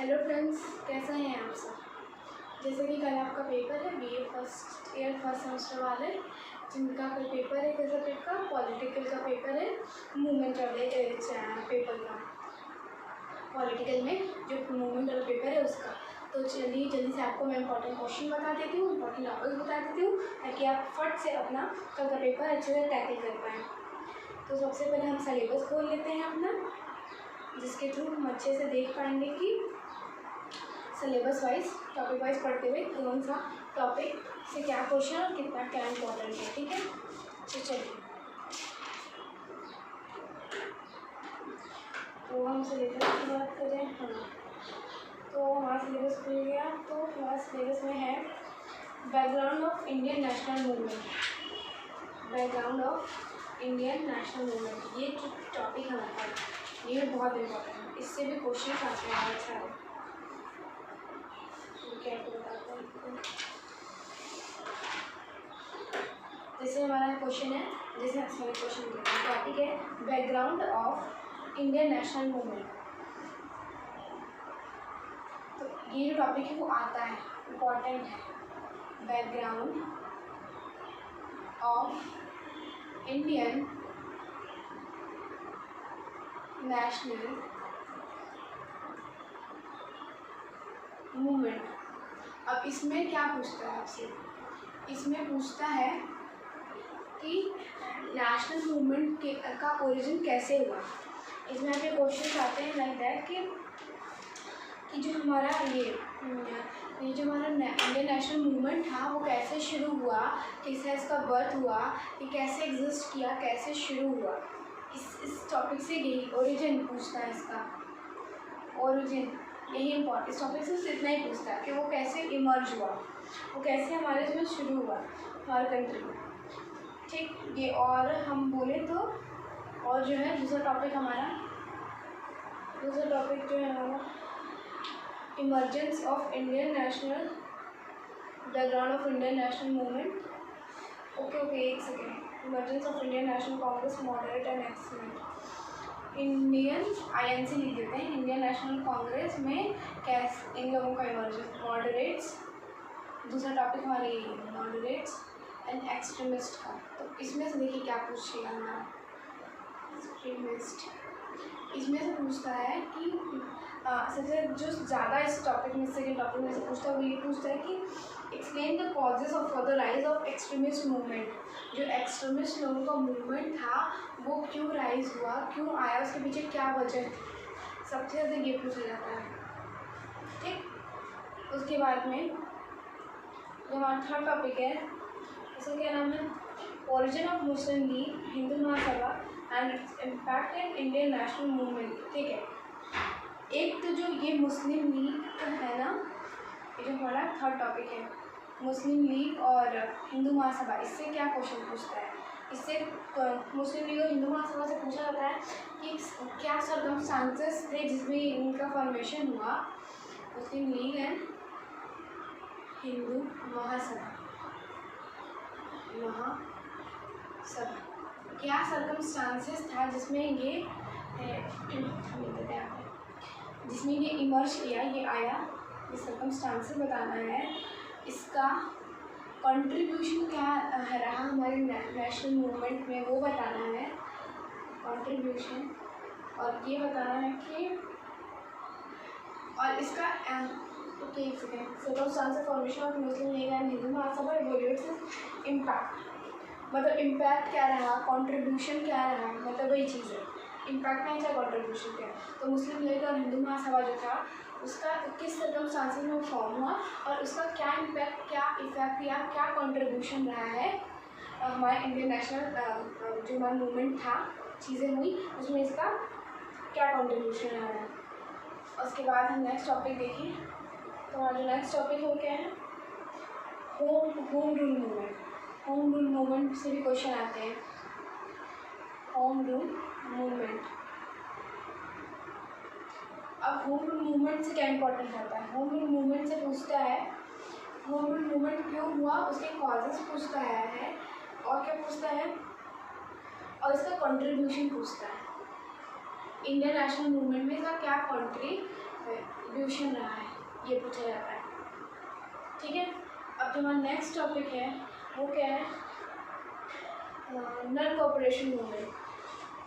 Hello friends, कैसे हैं आप सब। जैसे कि कल आपका पेपर है BA first year first semester वाले, जिनका कल पेपर है किस सब्जेक्ट का, पॉलिटिकल का पेपर है, मूवमेंट वाले पेपर का। पॉलिटिकल में जो मूवमेंट वाला पेपर है उसका। तो चलिए जल्दी से आपको मैं इंपॉर्टेंट क्वेश्चन बता देती हूँ, इंपॉर्टेंट टॉपिक्स बता देती हूँ, ताकि आप फट से अपना कल का पेपर अच्छे से टैकल कर पाएँ। तो सबसे पहले हम सिलेबस खोल लेते हैं अपना, जिसके थ्रू हम अच्छे से देख पाएंगे कि सिलेबस वाइज टॉपिक वाइज पढ़ते हुए कौन सा टॉपिक से क्या क्वेश्चन और कितना क्या इम्पोर्टेंट है। ठीक है, तो चलिए तो हम सिलेबस की बात करें। हाँ, तो हमारा सिलेबस खुल गया। तो हमारा सिलेबस में है background of Indian national movement. Background of Indian national movement, ये जो टॉपिक हमारा है ये बहुत इम्पोर्टेंट है, इससे भी क्वेश्चन आते हैं बहुत सारे। क्या बताते हैं, जैसे हमारा क्वेश्चन है, जैसे सॉरी क्वेश्चन टॉपिक है background of Indian national movement. तो ये जो टॉपिक है वो आता है, इम्पोर्टेंट है। Background of Indian national movement. अब इसमें क्या पूछता है आपसे, इसमें पूछता है कि नेशनल मूवमेंट का ओरिजिन कैसे हुआ। इसमें आपके क्वेश्चन आते हैं लाइक दैट कि जो हमारा ये जो हमारा इंडियन नेशनल मूवमेंट था वो कैसे शुरू हुआ, किससे इसका बर्थ हुआ, ये कैसे एग्जिस्ट किया, कैसे शुरू हुआ। इस टॉपिक से यही ओरिजिन पूछता है, इसका ओरिजिन यही इम्पोर्टेंट। इस टॉपिक से इतना ही पूछता है कि वो कैसे इमर्ज हुआ, वो कैसे हमारे इसमें शुरू हुआ हमारे कंट्री में। ठीक, ये और हम बोले तो और जो है दूसरा टॉपिक जो है हमारा emergence of Indian national, background of Indian national movement. Okay एक second. Emergence of Indian National Congress moderate and excellent. Indian INC लिख देते हैं, इंडियन नेशनल कांग्रेस में कैसे इन लोगों का इमर्जेंस, मॉडरेट्स। दूसरा टॉपिक हमारा ये मॉडरेट्स एंड एक्सट्रीमिस्ट का। तो इसमें से देखिए क्या पूछेगा हमारा एक्सट्रीमिस्ट। इसमें से पूछता है कि सबसे जो ज़्यादा इस टॉपिक में सेकेंड टॉपिक में से पूछता है वो ये पूछता है कि explain the causes of for the rise of extremist movement. जो एक्सट्रीमिस्ट लोगों का मूवमेंट था वो क्यों राइज हुआ, क्यों आया, उसके पीछे क्या वजह थी, सबसे ज़्यादा ये पूछा जाता है। ठीक, उसके बाद में जो हमारा थर्ड टॉपिक है, इसका क्या नाम है, origin of Muslim league, Hindu Mahasabha and its impact in Indian national movement. ठीक है, एक तो जो ये मुस्लिम लीग है ना, ये जो हमारा थर्ड टॉपिक है मुस्लिम लीग और हिंदू महासभा, इससे क्या क्वेश्चन पूछता है। इससे मुस्लिम लीग और हिंदू महासभा से पूछा जाता है कि क्या सर्कमस्टांसेस थे जिसमें इनका फॉर्मेशन हुआ, मुस्लिम लीग एंड हिंदू महासभा। क्या सर्कमस्टांसेस था जिसमें ये इमर्ज किया, ये आया, ये सर्कमस्टांसेस बताना है। इसका कंट्रीब्यूशन क्या रहा हमारे नेशनल मूवमेंट में वो बताना है, कंट्रीब्यूशन। और ये बताना है कि और इसका okay circumstances formation of Muslim League and Hindu Mahasabha evolutes impact. मतलब इम्पैक्ट क्या रहा, कंट्रीब्यूशन क्या रहा, मतलब वही चीज़ है, इम्पैक्ट नहीं था, कंट्रीब्यूशन क्या। तो मुस्लिम लीग और हिंदू महासभा जो था उसका किस सर्कमस्टांसेस में फॉर्म हुआ और उसका क्या इम्पैक्ट, क्या इफेक्ट या क्या कंट्रीब्यूशन रहा है हमारे इंडियन नेशनल जो हमारा मूवमेंट था, चीज़ें हुई उसमें इसका क्या कंट्रीब्यूशन रहा है। उसके बाद हम नेक्स्ट टॉपिक देखें, तो हमारा जो नेक्स्ट टॉपिक हो क्या है, home rule movement. Home rule movement से भी क्वेश्चन आते हैं। होम रूल मूवमेंट, अब होम रूल मूवमेंट से क्या इंपॉर्टेंट होता है, होम रूल मूवमेंट से पूछता है होम रूल मूवमेंट क्यों हुआ, उसके कॉजेस पूछता है और क्या पूछता है, और इसका कंट्रीब्यूशन पूछता है। इंडियन नेशनल मूवमेंट में इसका क्या कंट्रीब्यूशन कंट्रीब्यूशन रहा है, ये पूछा जाता है। ठीक है, अब जो हमारा नेक्स्ट टॉपिक है वो क्या है, नॉन कोऑपरेशन मूवमेंट।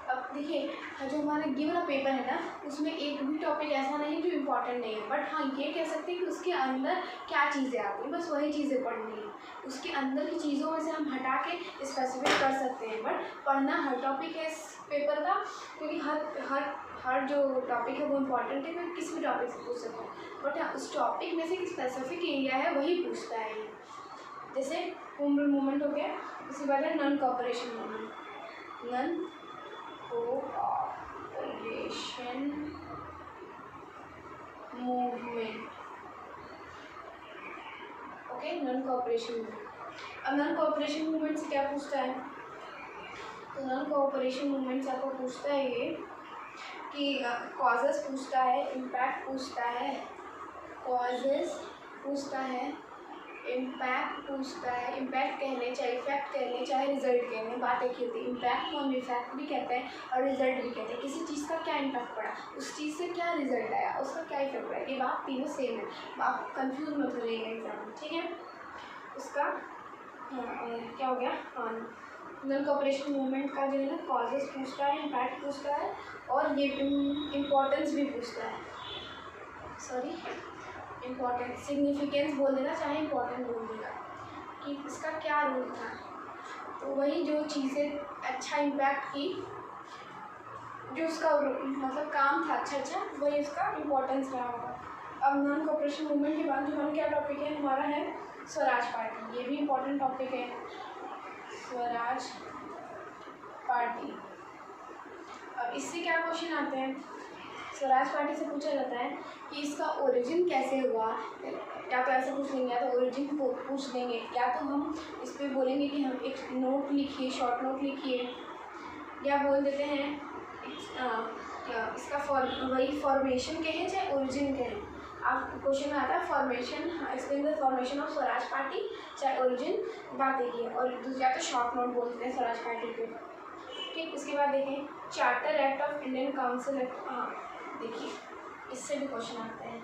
अब देखिए, जो हमारा गिवन पेपर है ना, उसमें एक भी टॉपिक ऐसा नहीं है जो इम्पोर्टेंट नहीं है, बट हाँ ये कह सकते हैं कि उसके अंदर क्या चीज़ें आती हैं, बस वही चीज़ें पढ़नी है। उसके अंदर की चीज़ों में से हम हटा के स्पेसिफिक कर सकते हैं, बट पढ़ना हर टॉपिक है इस पेपर का, क्योंकि हर जो टॉपिक है वो इम्पोर्टेंट है, मैं किसी भी टॉपिक से पूछ सकता हूँ, बट हाँ उस टॉपिक में से एक स्पेसिफिक एरिया है वही पूछता है ये। जैसे होम रूल मूवमेंट हो गया, उसके बाद है non cooperation movement. Non cooperation movement, okay, non cooperation movement. अब नॉन कोऑपरेशन मूवमेंट से क्या पूछता है, तो नॉन कोऑपरेशन मूवमेंट से आपको पूछता है ये कि कॉजेस पूछता है, इम्पैक्ट पूछता है, कॉजेस पूछता है, इम्पैक्ट पूछता है, इम्पैक्ट कह लें चाहे इफेक्ट कह लें चाहे रिजल्ट कह लें, बात एक ही होती है। इम्पैक्ट को हम इफेक्ट भी कहते हैं और रिजल्ट भी कहते हैं। किसी चीज़ का क्या इम्पैक्ट पड़ा, उस चीज़ से क्या रिजल्ट आया, उसका क्या इफेक्ट पड़ा, ये बात तीनों सेम है, आप कंफ्यूज मत हो जाइएगा एग्जाम में। ठीक है, उसका क्या हो गया, हाँ नॉन कोऑपरेशन मूवमेंट का जो है ना कॉजेस पूछता है, इम्पैक्ट पूछता है और ये इम्पोर्टेंस भी पूछता है, सॉरी इम्पोर्टेंट, सिग्निफिकेंस बोल देना चाहे इम्पोर्टेंट बोल देना कि इसका क्या रोल था। तो वही जो चीज़ें अच्छा इम्पैक्ट की, जो उसका मतलब काम था अच्छा वही उसका इम्पोर्टेंस रहा होगा। अब नॉन कोऑपरेशन मूवमेंट के बाद जो हमारा क्या टॉपिक है, हमारा है स्वराज पार्टी। ये भी इम्पोर्टेंट टॉपिक है, स्वराज पार्टी। अब इससे क्या क्वेश्चन आते हैं, स्वराज पार्टी से पूछा जाता है कि इसका ओरिजिन कैसे हुआ, या तो ऐसे पूछ लेंगे, या तो ओरिजिन को पूछ लेंगे, या तो हम इस पर बोलेंगे कि हम एक नोट लिखिए, शॉर्ट नोट लिखिए, या बोल देते हैं इसका वही फॉर्मेशन कहें चाहे ओरिजिन कहें। आप क्वेश्चन में आता है formation, explain the formation of Swaraj party, चाहे ओरिजिन, बात एक ही है, और दूसरा तो शॉर्ट नोट बोलते हैं स्वराज पार्टी पे। ठीक, उसके बाद देखें charter act of Indian council act. हाँ देखिए, इससे भी क्वेश्चन आते हैं,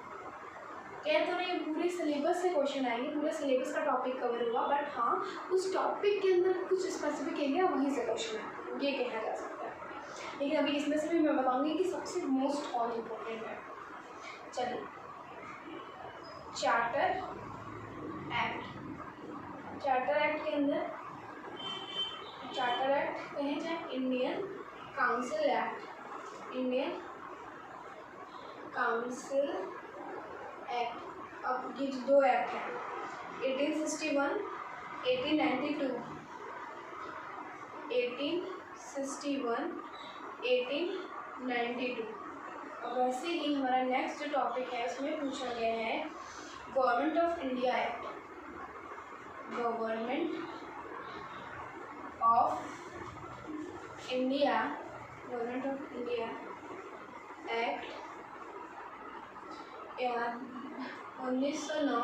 कह तो नहीं पूरे सिलेबस से क्वेश्चन आएंगे, पूरे सिलेबस का टॉपिक कवर होगा, बट हाँ उस टॉपिक के अंदर कुछ स्पेसिफिक एरिया वहीं से क्वेश्चन है, ये कहना जा सकता है। लेकिन अभी इसमें से भी मैं बताऊंगी कि सबसे मोस्ट कौन इम्पोर्टेंट है। चलिए, चार्टर एक्ट, चार्टर एक्ट के अंदर, चार्टर एक्ट कहें चाहे Indian council act, Indian council act. अब ये दो एक्ट हैं, 1861, 1892, 1861, 1892। अब वैसे ही हमारा नेक्स्ट जो टॉपिक है उसमें पूछा गया है government of India act, government of India, government of India act 1909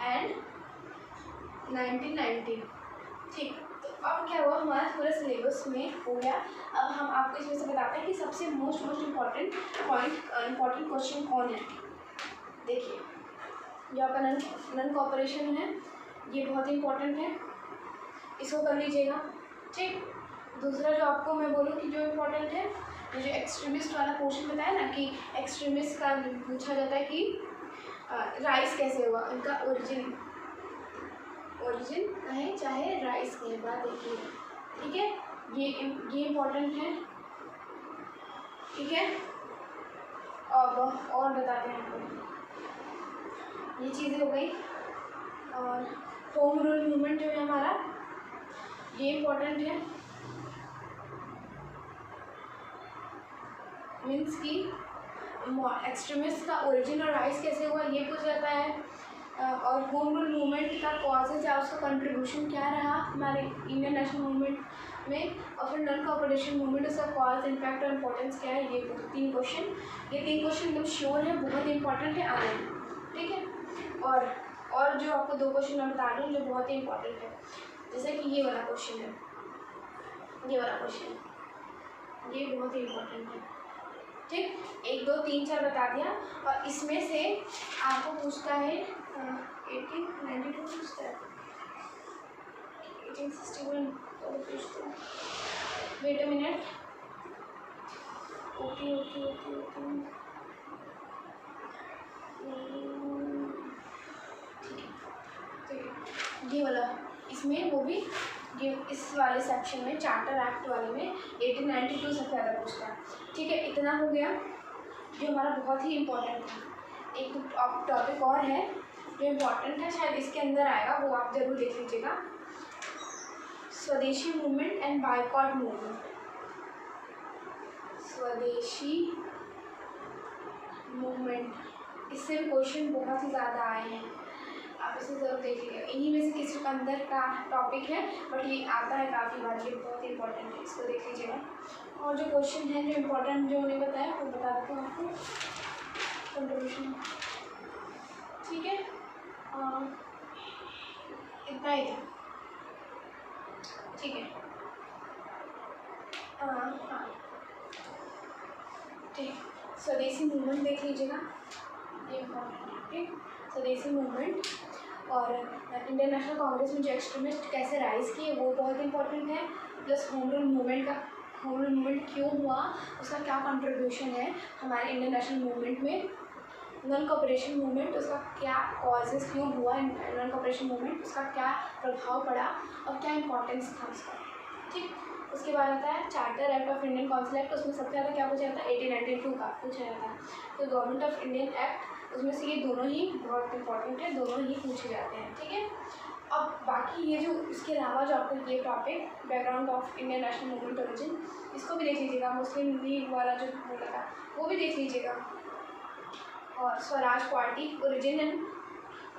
and 1990। ठीक, तो अब क्या हुआ, हमारा पूरा सिलेबस में हो गया। अब हम आपको इसमें से बताते हैं कि सबसे मोस्ट इम्पॉर्टेंट इम्पॉर्टेंट क्वेश्चन कौन है। देखिए, जो आपका नॉन कोऑपरेशन है ये बहुत इंपॉर्टेंट है, इसको कर लीजिएगा। ठीक, दूसरा जो आपको मैं बोलूँ कि जो इम्पोर्टेंट है, ये जो एक्सट्रीमिस्ट वाला पोर्शन बताया ना कि एक्सट्रीमिस्ट का पूछा जाता है कि राइस कैसे हुआ, उनका ओरिजिन, ओरिजिन कहें चाहे राइस कहें, बात एक ही है। ठीक है, ये इम्पोर्टेंट है। ठीक है, अब और बताते हैं आपको, ये चीज़ें हो गई। और होम रूल मूवमेंट जो है हमारा, ये इम्पोर्टेंट है, मीन्स कि एक्सट्रीमिस्ट का ओरिजिन और राइज कैसे हुआ ये पूछ जाता है। और होम रूल मूवमेंट का कॉजेज या उसका कंट्रीब्यूशन क्या रहा हमारे इंडियन नेशनल मूवमेंट में, और फिर नॉन कोऑपरेशन मूवमेंट उसका कॉज, इम्पैक्ट और इम्पोर्टेंस क्या है, ये 3 क्वेश्चन, ये 3 क्वेश्चन एकदम श्योर है, बहुत इंपॉर्टेंट है आने में। ठीक है, और जो आपको 2 क्वेश्चन मैं बता दूँ जो बहुत ही इंपॉर्टेंट है, जैसे कि ये वाला क्वेश्चन है, ये वाला क्वेश्चन, ये बहुत ही इंपॉर्टेंट है। ठीक, 1 2 3 4 बता दिया। और इसमें से आपको पूछता है 1892 पूछता है, 1861 तो पूछता है। Wait a minute, okay okay okay okay, ठीक है, ये वाला इसमें वो भी ये इस वाले सेक्शन में चार्टर एक्ट वाले में 1892 सबसे ज़्यादा पूछता है। ठीक है, इतना हो गया जो हमारा बहुत ही इम्पोर्टेंट था। एक टॉपिक और है जो इम्पोर्टेंट है, शायद इसके अंदर आएगा, वो आप जरूर देख लीजिएगा। स्वदेशी मूवमेंट एंड बायकॉट मूवमेंट। स्वदेशी मूवमेंट, इससे भी क्वेश्चन बहुत ही ज़्यादा आए हैं, आप इसे ज़रूर देख लीजिएगा। इन्हीं में से किसी का अंदर का टॉपिक है, बट ये आता है काफ़ी बार, ये बहुत इंपॉर्टेंट है, इसको देख लीजिएगा। और जो क्वेश्चन है जो इम्पोर्टेंट जो उन्हें बताया वो बता देता हूँ आपको, कंट्रीब्यूशन। ठीक है, इतना ही था। ठीक है, हाँ ठीक, स्वदेशी मूवमेंट देख लीजिएगा, ये इम्पोर्टेंट है। ठीक, स्वदेशी मूवमेंट और इंडियन नेशनल कांग्रेस में जो एक्सट्रीमिस्ट कैसे राइज किए वो बहुत इंपॉर्टेंट है। प्लस होम रूल मूवमेंट का, होम रूल मूवमेंट क्यों हुआ, उसका क्या कंट्रीब्यूशन है हमारे इंडियन नेशनल मूवमेंट में। नॉन कॉपरेशन मूवमेंट, उसका क्या कॉजेज़ क्यों हुआ नॉन कॉपरेशन मूवमेंट, उसका क्या प्रभाव पड़ा और क्या इंपॉर्टेंस था उसका। ठीक, उसके बाद आता है charter act of Indian council act, उसमें सबसे ज़्यादा क्या पूछा जाता है 1892 का पूछा जाता है। तो गवर्नमेंट ऑफ इंडियन एक्ट, उसमें से ये दोनों ही बहुत इंपॉर्टेंट है, दोनों ही पूछे जाते हैं। ठीक है, अब बाकी ये जो इसके अलावा जो आपको ये topic background of Indian national movement origin, इसको भी देख लीजिएगा। मुस्लिम लीग वाला जो बोला था वो भी देख लीजिएगा। और स्वराज पार्टी ओरिजिन एंड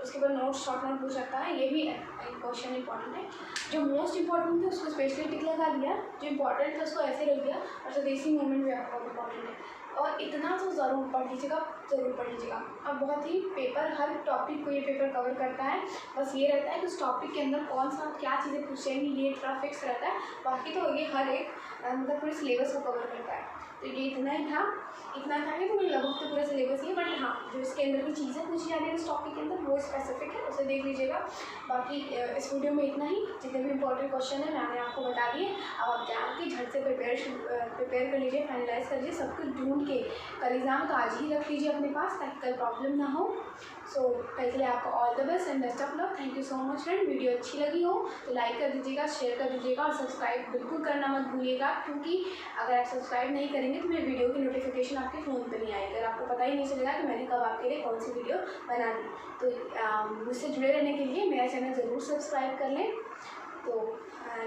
उसके बाद नोट शॉर्ट नोट पूछ सकता है, ये भी क्वेश्चन इंपॉर्टेंट है। जो मोस्ट इंपॉर्टेंट था उसको स्पेशली टिक लगा दिया, जो इंपॉर्टेंट था उसको ऐसे रख दिया। और स्वदेशी मूवमेंट भी आपका इंपॉर्टेंट है, और इतना तो ज़रूर पढ़ लीजिएगा, ज़रूर पढ़ लीजिएगा। अब बहुत ही पेपर, हर टॉपिक को ये पेपर कवर करता है, बस ये रहता है कि उस टॉपिक के अंदर कौन सा क्या चीज़ें पूछेंगी, ये थोड़ा फिक्स रहता है। बाकी तो ये हर एक मतलब पूरे सिलेबस को कवर करता है। तो ये इतना ही था, इतना था कि तो मुझे लगभग तो पूरा सिलेबस ही है, बट हाँ जो इसके अंदर की चीज़ें पूछी जा रही है इस टॉपिक के अंदर वो स्पेसिफिक है, उसे देख लीजिएगा। बाकी इस वीडियो में इतना ही, जितने भी इंपॉर्टेंट क्वेश्चन है मैंने आपको बता दिए। अब आप जान के झट से प्रिपेयर कर लीजिए, फाइनलाइज कर लीजिए सब कुछ ढूंढ के। कल एग्ज़ाम तो आज ही रख लीजिए अपने पास ताकि कल प्रॉब्लम ना हो। सो कल के लिए आपको all the best and best of luck. Thank you so much friend. Video अच्छी लगी हो तो लाइक कर दीजिएगा, शेयर कर दीजिएगा और सब्सक्राइब बिल्कुल करना मत भूलिएगा, क्योंकि अगर आप सब्सक्राइब नहीं करेंगे तो मेरे वीडियो की नोटिफिकेशन आपके फ़ोन पर नहीं आएगी और आपको पता ही नहीं चलेगा कि मैंने कब आपके लिए कौन सी वीडियो बना दी। तो मुझसे जुड़े रहने के लिए मेरा चैनल ज़रूर सब्सक्राइब कर लें। तो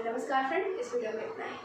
नमस्कार फ्रेंड, इस वीडियो में इतना ही।